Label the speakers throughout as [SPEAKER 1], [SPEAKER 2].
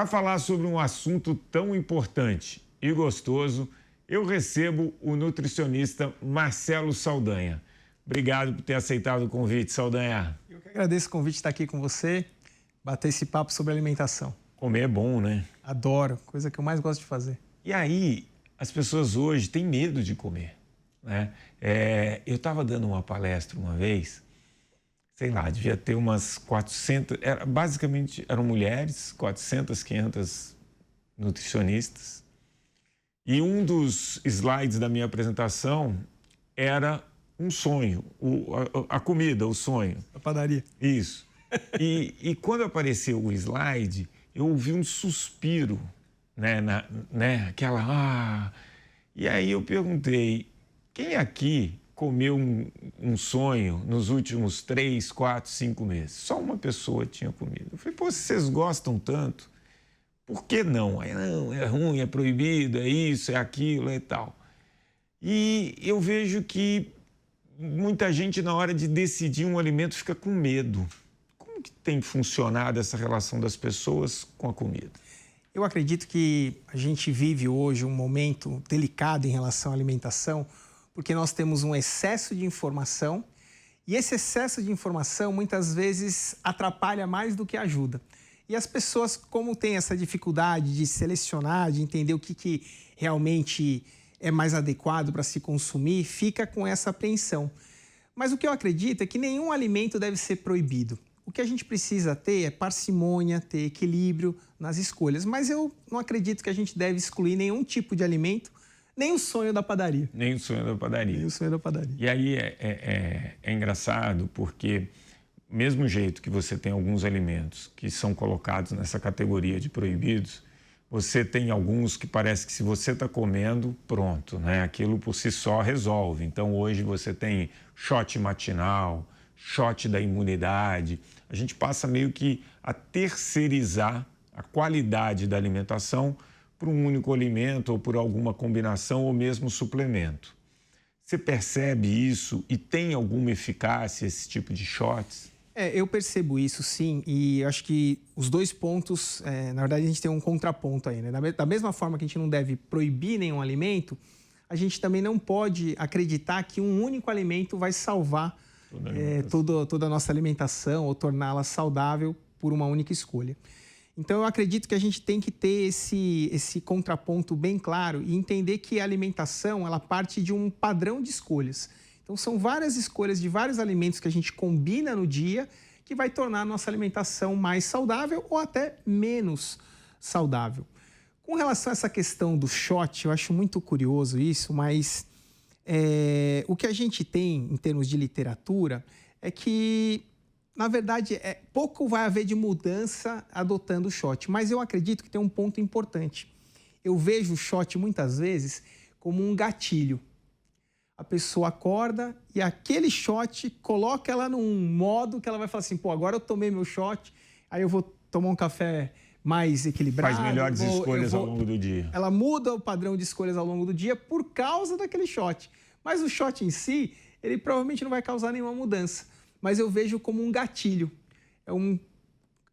[SPEAKER 1] Para falar sobre um assunto tão importante e gostoso, eu recebo o nutricionista Marcelo Saldanha. Obrigado por ter aceitado o convite, Saldanha.
[SPEAKER 2] Eu que agradeço o convite de estar aqui com você, bater esse papo sobre alimentação.
[SPEAKER 1] Comer é bom, né?
[SPEAKER 2] Adoro, coisa que eu mais gosto de fazer.
[SPEAKER 1] E aí, as pessoas hoje têm medo de comer, né? Eu estava dando uma palestra uma vez, sei lá, devia ter umas 400, basicamente eram mulheres, 400, 500 nutricionistas. E um dos slides da minha apresentação era um sonho, a comida, o sonho.
[SPEAKER 2] A padaria.
[SPEAKER 1] Isso. E quando apareceu o slide, eu ouvi um suspiro, né? Aquela... E aí eu perguntei, quem aqui comeu um sonho nos últimos 3, 4, 5 meses? Só uma pessoa tinha comido. Eu falei, pô, se vocês gostam tanto, por que não? Aí, não, é ruim, é proibido, é isso, é aquilo, é tal. E eu vejo que muita gente, na hora de decidir um alimento, fica com medo. Como que tem funcionado essa relação das pessoas com a comida?
[SPEAKER 2] Eu acredito que a gente vive hoje um momento delicado em relação à alimentação, porque nós temos um excesso de informação e esse excesso de informação muitas vezes atrapalha mais do que ajuda. E as pessoas, como têm essa dificuldade de selecionar, de entender o que realmente é mais adequado para se consumir, fica com essa apreensão. Mas o que eu acredito é que nenhum alimento deve ser proibido. O que a gente precisa ter é parcimônia, ter equilíbrio nas escolhas. Mas eu não acredito que a gente deve excluir nenhum tipo de alimento, nem o sonho da padaria.
[SPEAKER 1] Nem o sonho da padaria.
[SPEAKER 2] Nem o sonho da padaria.
[SPEAKER 1] E aí é engraçado porque, mesmo jeito que você tem alguns alimentos que são colocados nessa categoria de proibidos, você tem alguns que parece que se você está comendo, pronto, né? Aquilo por si só resolve. Então hoje você tem shot matinal, shot da imunidade. A gente passa meio que a terceirizar a qualidade da alimentação por um único alimento ou por alguma combinação ou mesmo suplemento. Você percebe isso e tem alguma eficácia esse tipo de shots?
[SPEAKER 2] Eu percebo isso sim, e acho que os dois pontos, na verdade a gente tem um contraponto aí, né? Da mesma forma que a gente não deve proibir nenhum alimento, a gente também não pode acreditar que um único alimento vai salvar toda a nossa alimentação ou torná-la saudável por uma única escolha. Então eu acredito que a gente tem que ter esse contraponto bem claro e entender que a alimentação ela parte de um padrão de escolhas. Então são várias escolhas de vários alimentos que a gente combina no dia que vai tornar a nossa alimentação mais saudável ou até menos saudável. Com relação a essa questão do shot, eu acho muito curioso isso, mas o que a gente tem em termos de literatura é que, na verdade, pouco vai haver de mudança adotando o shot, mas eu acredito que tem um ponto importante. Eu vejo o shot muitas vezes como um gatilho. A pessoa acorda e aquele shot coloca ela num modo que ela vai falar assim, pô, agora eu tomei meu shot, aí eu vou tomar um café mais equilibrado.
[SPEAKER 1] Faz melhores escolhas ao longo do dia.
[SPEAKER 2] Ela muda o padrão de escolhas ao longo do dia por causa daquele shot. Mas o shot em si, ele provavelmente não vai causar nenhuma mudança. Mas eu vejo como um gatilho.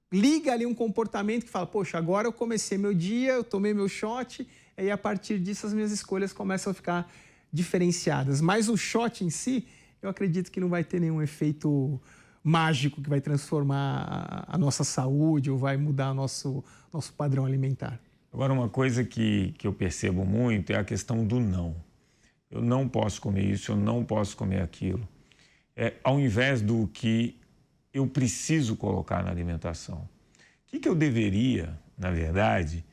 [SPEAKER 2] Liga ali um comportamento que fala, poxa, agora eu comecei meu dia, eu tomei meu shot, e a partir disso as minhas escolhas começam a ficar diferenciadas. Mas o shot em si, eu acredito que não vai ter nenhum efeito mágico que vai transformar a nossa saúde ou vai mudar nosso padrão alimentar.
[SPEAKER 1] Agora, uma coisa que eu percebo muito é a questão do não. Eu não posso comer isso, eu não posso comer aquilo. Ao invés do que eu preciso colocar na alimentação. O que eu deveria, na verdade,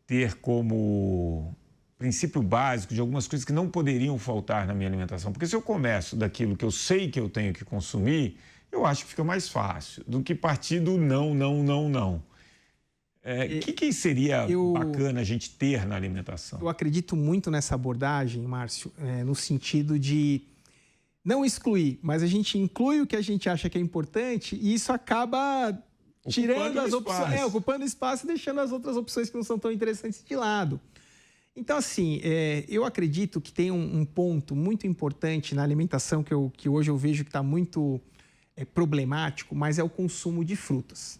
[SPEAKER 1] ter como princípio básico de algumas coisas que não poderiam faltar na minha alimentação? Porque se eu começo daquilo que eu sei que eu tenho que consumir, eu acho que fica mais fácil do que partir do não, não, não, não. O que seria bacana a gente ter na alimentação?
[SPEAKER 2] Eu acredito muito nessa abordagem, Márcio, no sentido de não excluir, mas a gente inclui o que a gente acha que é importante e isso acaba tirando as opções, ocupando espaço e deixando as outras opções que não são tão interessantes de lado. Então, assim, eu acredito que tem um ponto muito importante na alimentação que hoje eu vejo que está muito problemático, mas é o consumo de frutas.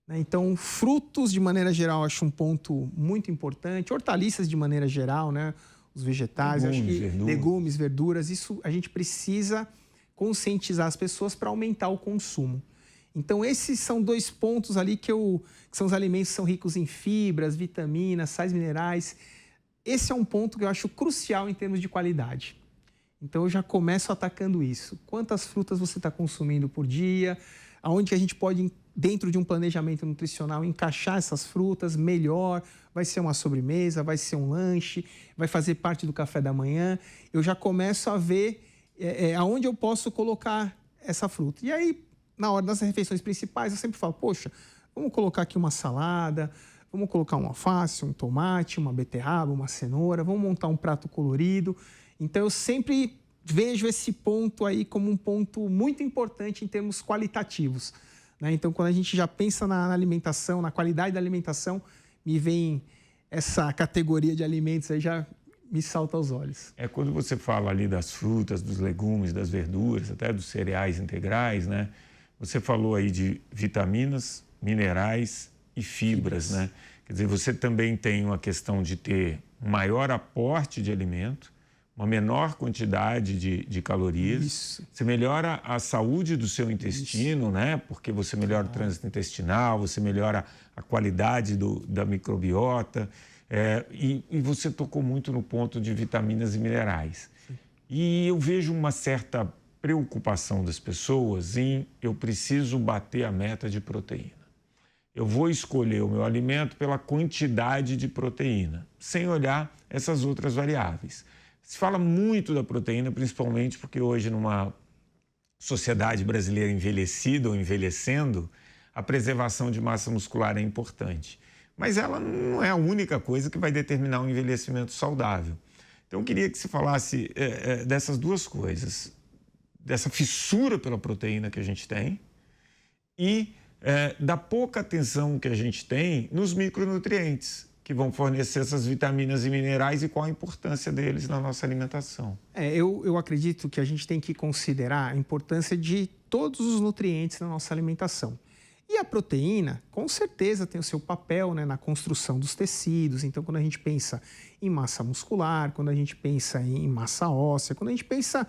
[SPEAKER 2] né? Então, frutos, de maneira geral, acho um ponto muito importante. Hortaliças, de maneira geral, né? Os vegetais, legumes, verduras. Isso a gente precisa conscientizar as pessoas para aumentar o consumo. Então, esses são 2 pontos ali que são os alimentos que são ricos em fibras, vitaminas, sais minerais. Esse é um ponto que eu acho crucial em termos de qualidade. Então, eu já começo atacando isso. Quantas frutas você está consumindo por dia? Aonde que a gente pode, dentro de um planejamento nutricional, encaixar essas frutas melhor? Vai ser uma sobremesa, vai ser um lanche, vai fazer parte do café da manhã. Eu já começo a ver aonde eu posso colocar essa fruta. E aí, na hora das refeições principais, eu sempre falo, poxa, vamos colocar aqui uma salada, vamos colocar um alface, um tomate, uma beterraba, uma cenoura, vamos montar um prato colorido. Então, eu sempre vejo esse ponto aí como um ponto muito importante em termos qualitativos, né? Então, quando a gente já pensa na alimentação, na qualidade da alimentação, me vem essa categoria de alimentos aí, já me salta aos olhos.
[SPEAKER 1] Quando você fala ali das frutas, dos legumes, das verduras, até dos cereais integrais, né? Você falou aí de vitaminas, minerais e fibras, né? Quer dizer, você também tem uma questão de ter um maior aporte de alimento, uma menor quantidade de calorias.
[SPEAKER 2] Isso.
[SPEAKER 1] Você melhora a saúde do seu intestino, né? Porque você melhora o trânsito intestinal, você melhora a qualidade da microbiota. E você tocou muito no ponto de vitaminas e minerais. Sim. E eu vejo uma certa preocupação das pessoas em eu preciso bater a meta de proteína. Eu vou escolher o meu alimento pela quantidade de proteína, sem olhar essas outras variáveis. Se fala muito da proteína, principalmente porque hoje, numa sociedade brasileira envelhecida ou envelhecendo, a preservação de massa muscular é importante. Mas ela não é a única coisa que vai determinar um envelhecimento saudável. Então, eu queria que você falasse dessas 2 coisas. Dessa fissura pela proteína que a gente tem e da pouca atenção que a gente tem nos micronutrientes, que vão fornecer essas vitaminas e minerais e qual a importância deles na nossa alimentação.
[SPEAKER 2] Eu acredito que a gente tem que considerar a importância de todos os nutrientes na nossa alimentação. E a proteína, com certeza, tem o seu papel, né, na construção dos tecidos. Então, quando a gente pensa em massa muscular, quando a gente pensa em massa óssea, quando a gente pensa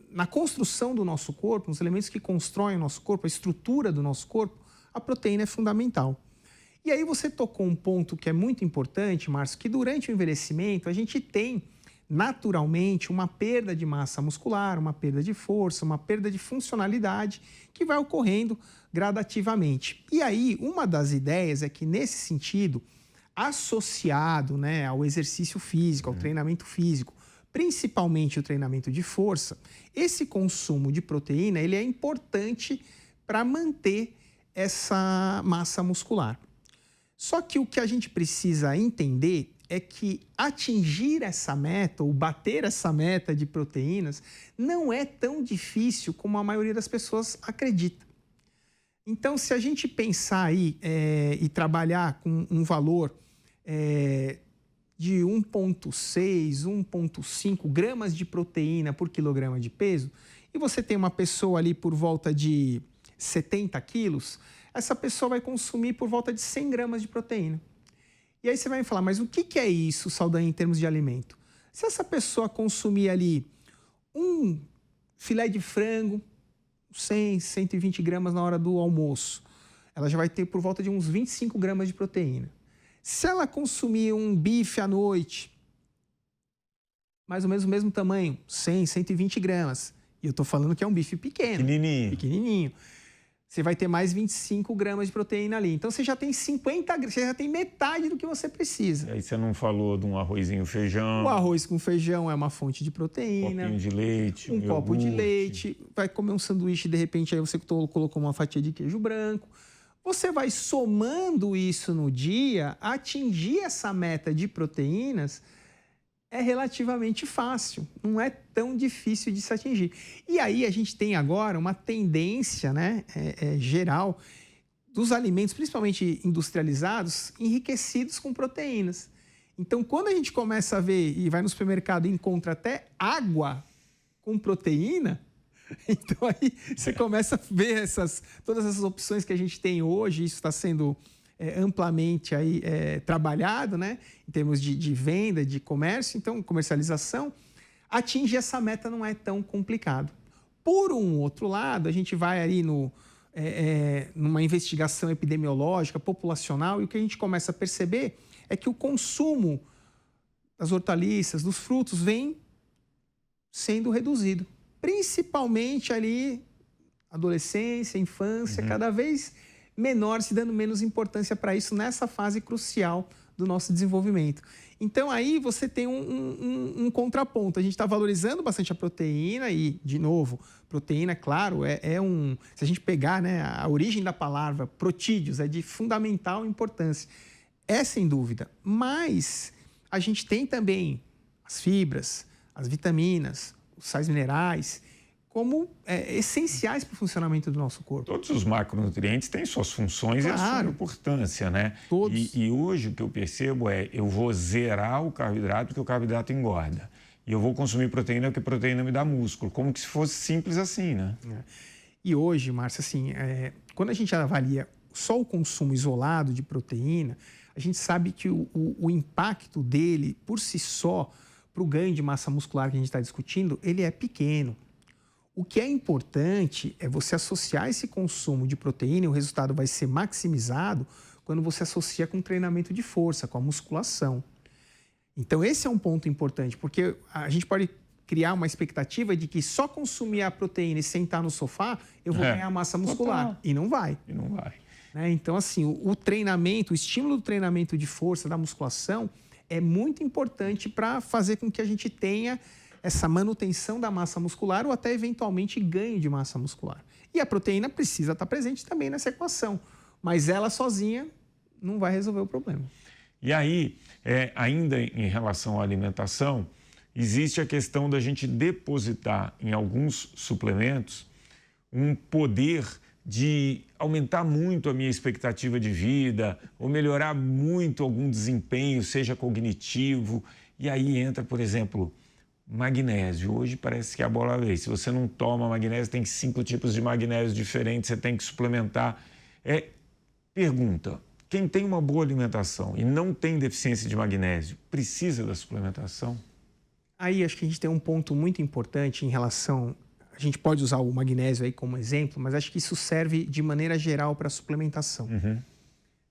[SPEAKER 2] na construção do nosso corpo, nos elementos que constroem o nosso corpo, a estrutura do nosso corpo, a proteína é fundamental. E aí você tocou um ponto que é muito importante, Márcio, que durante o envelhecimento a gente tem naturalmente uma perda de massa muscular, uma perda de força, uma perda de funcionalidade que vai ocorrendo gradativamente. E aí, uma das ideias é que, nesse sentido, associado, né, ao exercício físico, ao treinamento físico, principalmente o treinamento de força, esse consumo de proteína ele é importante para manter essa massa muscular. Só que o que a gente precisa entender é que atingir essa meta, ou bater essa meta de proteínas, não é tão difícil como a maioria das pessoas acredita. Então, se a gente pensar aí e trabalhar com um valor de 1,6, 1,5 gramas de proteína por quilograma de peso, e você tem uma pessoa ali por volta de 70 quilos, essa pessoa vai consumir por volta de 100 gramas de proteína. E aí você vai me falar, mas o que é isso, Saldanha, em termos de alimento? Se essa pessoa consumir ali um filé de frango, 100, 120 gramas na hora do almoço, ela já vai ter por volta de uns 25 gramas de proteína. Se ela consumir um bife à noite, mais ou menos o mesmo tamanho, 100, 120 gramas, e eu estou falando que é um bife pequeno, pequenininho. Você vai ter mais 25 gramas de proteína ali. Então, você já tem 50 gramas, você já tem metade do que você precisa.
[SPEAKER 1] E aí você não falou de um arrozinho feijão.
[SPEAKER 2] O arroz com feijão é uma fonte de proteína.
[SPEAKER 1] Um copinho de leite,
[SPEAKER 2] um copo de leite. Vai comer um sanduíche, de repente, aí você colocou uma fatia de queijo branco. Você vai somando isso no dia, atingir essa meta de proteínas é relativamente fácil, não é tão difícil de se atingir. E aí a gente tem agora uma tendência, né, geral dos alimentos, principalmente industrializados, enriquecidos com proteínas. Então, quando a gente começa a ver e vai no supermercado e encontra até água com proteína, Então aí você começa a ver todas essas opções que a gente tem hoje, isso está sendo amplamente aí, trabalhado, né? Em termos de venda, de comércio, então comercialização. Atingir essa meta não é tão complicado. Por um outro lado, a gente vai ali numa investigação epidemiológica, populacional, e o que a gente começa a perceber é que o consumo das hortaliças, dos frutos, vem sendo reduzido. Principalmente ali, adolescência, infância, cada vez menor, se dando menos importância para isso nessa fase crucial do nosso desenvolvimento. Então, aí você tem um contraponto. A gente está valorizando bastante a proteína e, de novo, proteína, claro, se a gente pegar, né, a origem da palavra, protídeos, é de fundamental importância. É sem dúvida. Mas a gente tem também as fibras, as vitaminas, os sais minerais, como essenciais para o funcionamento do nosso corpo.
[SPEAKER 1] Todos os macronutrientes têm suas funções, claro, e a sua importância, né?
[SPEAKER 2] Todos.
[SPEAKER 1] E hoje o que eu percebo eu vou zerar o carboidrato porque o carboidrato engorda. E eu vou consumir proteína porque proteína me dá músculo. Como que se fosse simples assim, né?
[SPEAKER 2] E hoje, Márcio, assim, quando a gente avalia só o consumo isolado de proteína, a gente sabe que o impacto dele, por si só, para o ganho de massa muscular que a gente está discutindo, ele é pequeno. O que é importante é você associar esse consumo de proteína, e o resultado vai ser maximizado quando você associa com treinamento de força, com a musculação. Então, esse é um ponto importante, porque a gente pode criar uma expectativa de que só consumir a proteína e sentar no sofá, eu vou ganhar massa muscular.
[SPEAKER 1] Total.
[SPEAKER 2] E não vai.
[SPEAKER 1] E não vai.
[SPEAKER 2] Então, assim, o treinamento, o estímulo do treinamento de força, da musculação, é muito importante para fazer com que a gente tenha essa manutenção da massa muscular ou até, eventualmente, ganho de massa muscular. E a proteína precisa estar presente também nessa equação, mas ela sozinha não vai resolver o problema.
[SPEAKER 1] E aí, ainda em relação à alimentação, existe a questão da gente depositar em alguns suplementos um poder de aumentar muito a minha expectativa de vida ou melhorar muito algum desempenho, seja cognitivo. E aí entra, por exemplo, magnésio. Hoje parece que é a bola da vez. Se você não toma magnésio, tem 5 tipos de magnésio diferentes, você tem que suplementar. Pergunta, quem tem uma boa alimentação e não tem deficiência de magnésio, precisa da suplementação?
[SPEAKER 2] Aí acho que a gente tem um ponto muito importante em relação... A gente pode usar o magnésio aí como exemplo, mas acho que isso serve de maneira geral para a suplementação.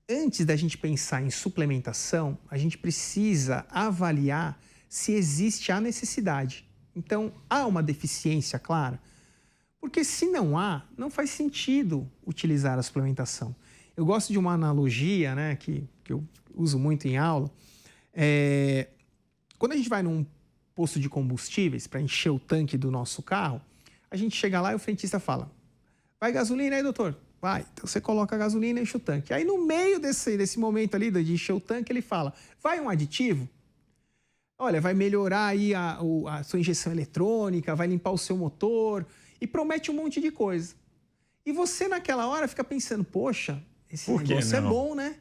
[SPEAKER 2] Antes da gente pensar em suplementação, a gente precisa avaliar se existe a necessidade. Então, há uma deficiência clara? Porque se não há, não faz sentido utilizar a suplementação. Eu gosto de uma analogia, né, que eu uso muito em aula. Quando a gente vai num posto de combustíveis para encher o tanque do nosso carro, a gente chega lá e o frentista fala: vai gasolina aí, doutor? Vai. Então você coloca a gasolina e enche o tanque. Aí no meio desse momento ali de encher o tanque, ele fala: vai um aditivo? Olha, vai melhorar aí a sua injeção eletrônica, vai limpar o seu motor e promete um monte de coisa. E você naquela hora fica pensando: poxa, esse negócio é bom, né?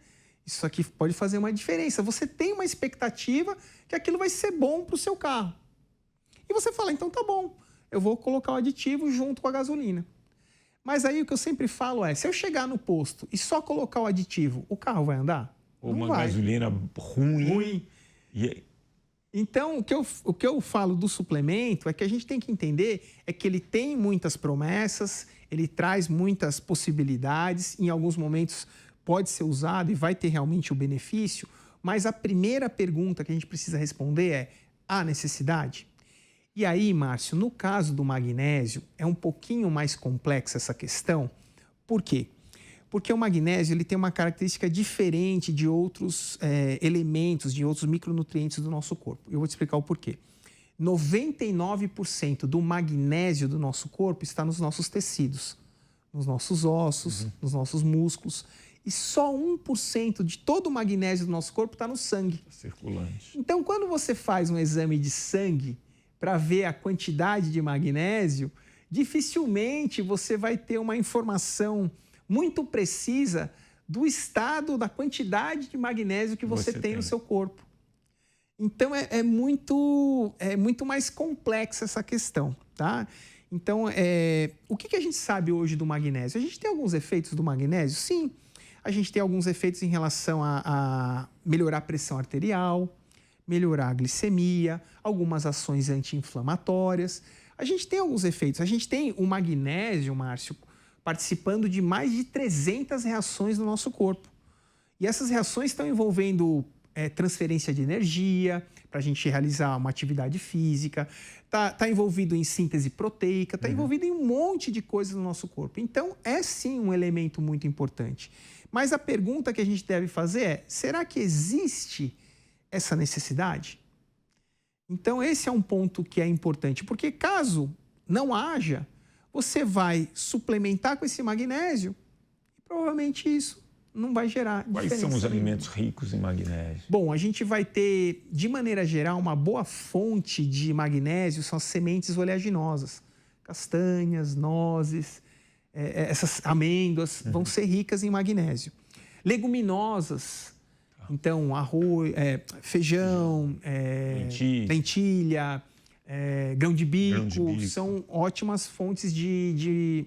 [SPEAKER 2] Isso aqui pode fazer uma diferença. Você tem uma expectativa que aquilo vai ser bom para o seu carro. E você fala: então tá bom, eu vou colocar o aditivo junto com a gasolina. Mas aí o que eu sempre falo é, se eu chegar no posto e só colocar o aditivo, o carro vai andar?
[SPEAKER 1] Ou uma gasolina ruim.
[SPEAKER 2] Então, o que eu falo do suplemento é que a gente tem que entender é que ele tem muitas promessas, ele traz muitas possibilidades, em alguns momentos pode ser usado e vai ter realmente o benefício, mas a primeira pergunta que a gente precisa responder é: há necessidade? E aí, Márcio, no caso do magnésio, é um pouquinho mais complexa essa questão. Por quê? Porque o magnésio ele tem uma característica diferente de outros elementos, de outros micronutrientes do nosso corpo. Eu vou te explicar o porquê. 99% do magnésio do nosso corpo está nos nossos tecidos, nos nossos ossos, nos nossos músculos. E só 1% de todo o magnésio do nosso corpo está no sangue.
[SPEAKER 1] Circulante.
[SPEAKER 2] Então, quando você faz um exame de sangue para ver a quantidade de magnésio, dificilmente você vai ter uma informação muito precisa do estado, da quantidade de magnésio que você tem no seu corpo. Então, é muito mais complexa essa questão, tá? Então, o que a gente sabe hoje do magnésio? A gente tem alguns efeitos do magnésio? Sim. A gente tem alguns efeitos em relação a melhorar a pressão arterial, melhorar a glicemia, algumas ações anti-inflamatórias. A gente tem alguns efeitos. A gente tem o magnésio, Márcio, participando de mais de 300 reações no nosso corpo. E essas reações estão envolvendo transferência de energia, para a gente realizar uma atividade física, está envolvido em síntese proteica, está envolvido em um monte de coisas no nosso corpo. Então, é sim um elemento muito importante. Mas a pergunta que a gente deve fazer é, será que existe essa necessidade? Então, esse é um ponto que é importante, porque caso não haja, você vai suplementar com esse magnésio e provavelmente isso não vai gerar diferença.
[SPEAKER 1] Quais são os alimentos ricos em magnésio?
[SPEAKER 2] Bom, a gente vai ter, de maneira geral, uma boa fonte de magnésio são as sementes oleaginosas. Castanhas, nozes, essas amêndoas vão ser ricas em magnésio. Leguminosas, então arroz, feijão, lentilha, grão de bico, são ótimas fontes de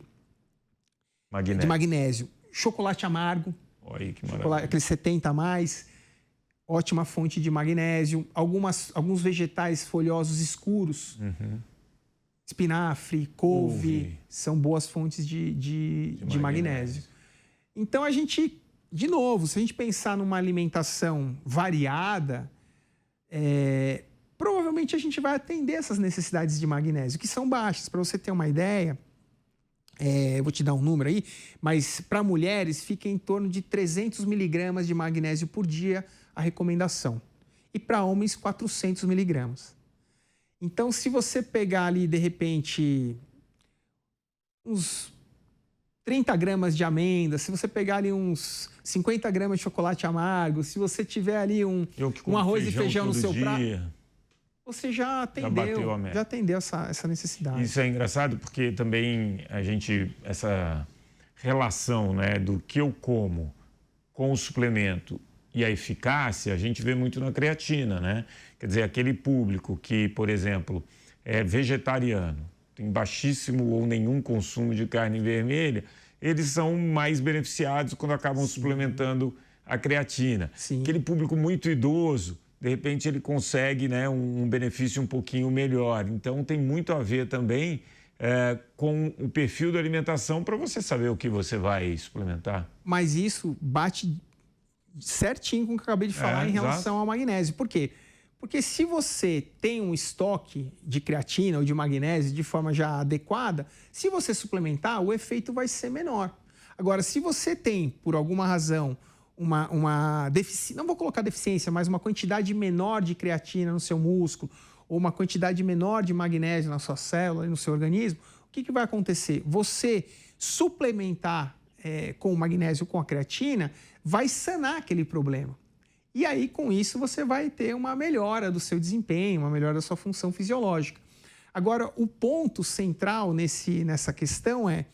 [SPEAKER 2] magnésio. Chocolate amargo.
[SPEAKER 1] Olha que maravilha.
[SPEAKER 2] Aquele 70 a mais, ótima fonte de magnésio. Alguns vegetais folhosos escuros, espinafre, couve, são boas fontes de magnésio. Então, a gente, de novo, se a gente pensar numa alimentação variada, provavelmente a gente vai atender essas necessidades de magnésio, que são baixas. Para você ter uma ideia, eu vou te dar um número aí, mas para mulheres fica em torno de 300 miligramas de magnésio por dia a recomendação. E para homens, 400 miligramas. Então, se você pegar ali, de repente, uns 30 gramas de amêndoa, se você pegar ali uns 50 gramas de chocolate amargo, se você tiver ali um arroz e feijão no seu prato, você já atendeu essa necessidade.
[SPEAKER 1] Isso é engraçado porque também essa relação, né, do que eu como com o suplemento e a eficácia, a gente vê muito na creatina, né? Quer dizer, aquele público que, por exemplo, é vegetariano, tem baixíssimo ou nenhum consumo de carne vermelha, eles são mais beneficiados quando acabam suplementando a creatina.
[SPEAKER 2] Sim.
[SPEAKER 1] Aquele público muito idoso, de repente ele consegue, né, um benefício um pouquinho melhor. Então tem muito a ver também com o perfil da alimentação para você saber o que você vai suplementar.
[SPEAKER 2] Mas isso bate certinho com o que eu acabei de falar em relação ao magnésio. Por quê? Porque se você tem um estoque de creatina ou de magnésio de forma já adequada, se você suplementar, o efeito vai ser menor. Agora, se você tem, por alguma razão, uma deficiência, não vou colocar deficiência, mas uma quantidade menor de creatina no seu músculo ou uma quantidade menor de magnésio na sua célula e no seu organismo, o que vai acontecer? Você suplementar com o magnésio, com a creatina, vai sanar aquele problema. E aí, com isso, você vai ter uma melhora do seu desempenho, uma melhora da sua função fisiológica. Agora, o ponto central nessa questão é,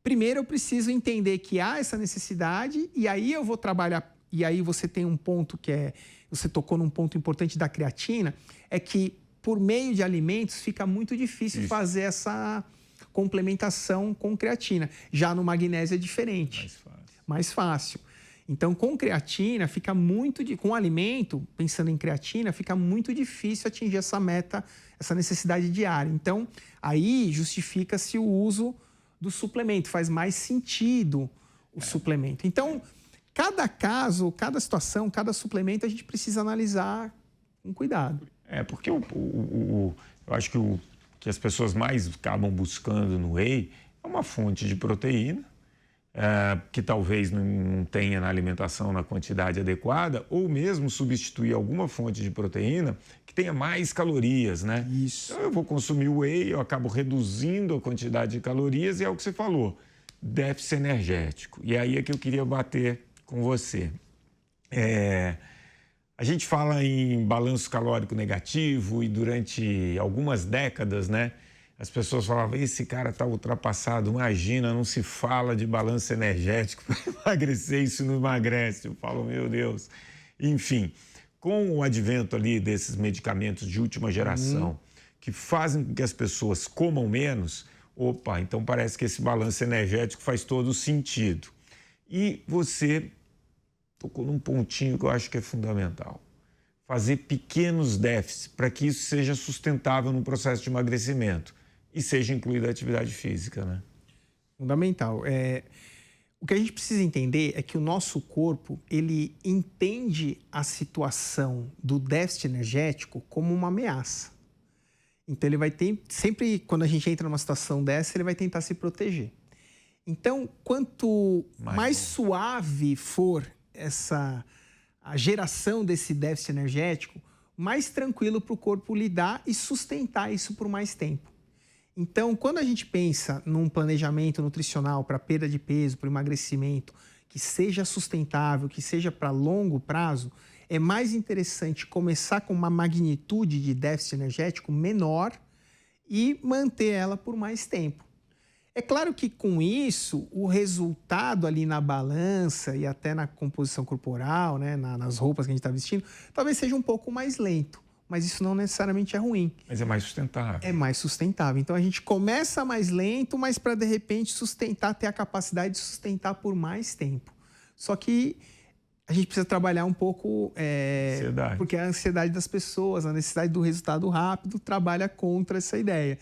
[SPEAKER 2] primeiro eu preciso entender que há essa necessidade e aí eu vou trabalhar, e aí você tem um ponto você tocou num ponto importante da creatina, é que por meio de alimentos fica muito difícil fazer essa complementação com creatina. Já no magnésio é diferente. Mais fácil. Então, com creatina, fica com alimento, pensando em creatina, fica muito difícil atingir essa meta, essa necessidade diária. Então, aí justifica-se o uso do suplemento, faz mais sentido o suplemento. Então, cada caso, cada situação, cada suplemento, a gente precisa analisar com cuidado.
[SPEAKER 1] Porque eu acho que o que as pessoas mais acabam buscando no whey é uma fonte de proteína, que talvez não tenha na alimentação na quantidade adequada, ou mesmo substituir alguma fonte de proteína que tenha mais calorias, né?
[SPEAKER 2] Isso.
[SPEAKER 1] Então eu vou consumir o whey, eu acabo reduzindo a quantidade de calorias e é o que você falou, déficit energético. E aí é que eu queria bater com você. A gente fala em balanço calórico negativo e durante algumas décadas, né? As pessoas falavam, esse cara está ultrapassado, imagina, não se fala de balanço energético para emagrecer, isso não emagrece. Eu falo, meu Deus. Enfim, com o advento ali desses medicamentos de última geração, que fazem com que as pessoas comam menos, Opa, então parece que esse balanço energético faz todo sentido. E você tocou num pontinho que eu acho que é fundamental. Fazer pequenos déficits para que isso seja sustentável no processo de emagrecimento e seja incluída a atividade física, né?
[SPEAKER 2] Fundamental. O que a gente precisa entender é que o nosso corpo, ele entende a situação do déficit energético como uma ameaça. Então, ele vai ter, sempre quando a gente entra numa situação dessa, ele vai tentar se proteger. Então, quanto mais suave for a geração desse déficit energético, mais tranquilo para o corpo lidar e sustentar isso por mais tempo. Então, quando a gente pensa num planejamento nutricional para perda de peso, para emagrecimento, que seja sustentável, que seja para longo prazo, é mais interessante começar com uma magnitude de déficit energético menor e manter ela por mais tempo. É claro que com isso, o resultado ali na balança e até na composição corporal, né, nas roupas que a gente está vestindo, talvez seja um pouco mais lento. Mas isso não necessariamente é ruim.
[SPEAKER 1] Mas é mais sustentável.
[SPEAKER 2] É mais sustentável. Então a gente começa mais lento, mas para de repente sustentar, ter a capacidade de sustentar por mais tempo. Só que a gente precisa trabalhar um pouco, porque a ansiedade das pessoas, a necessidade do resultado rápido trabalha contra essa ideia.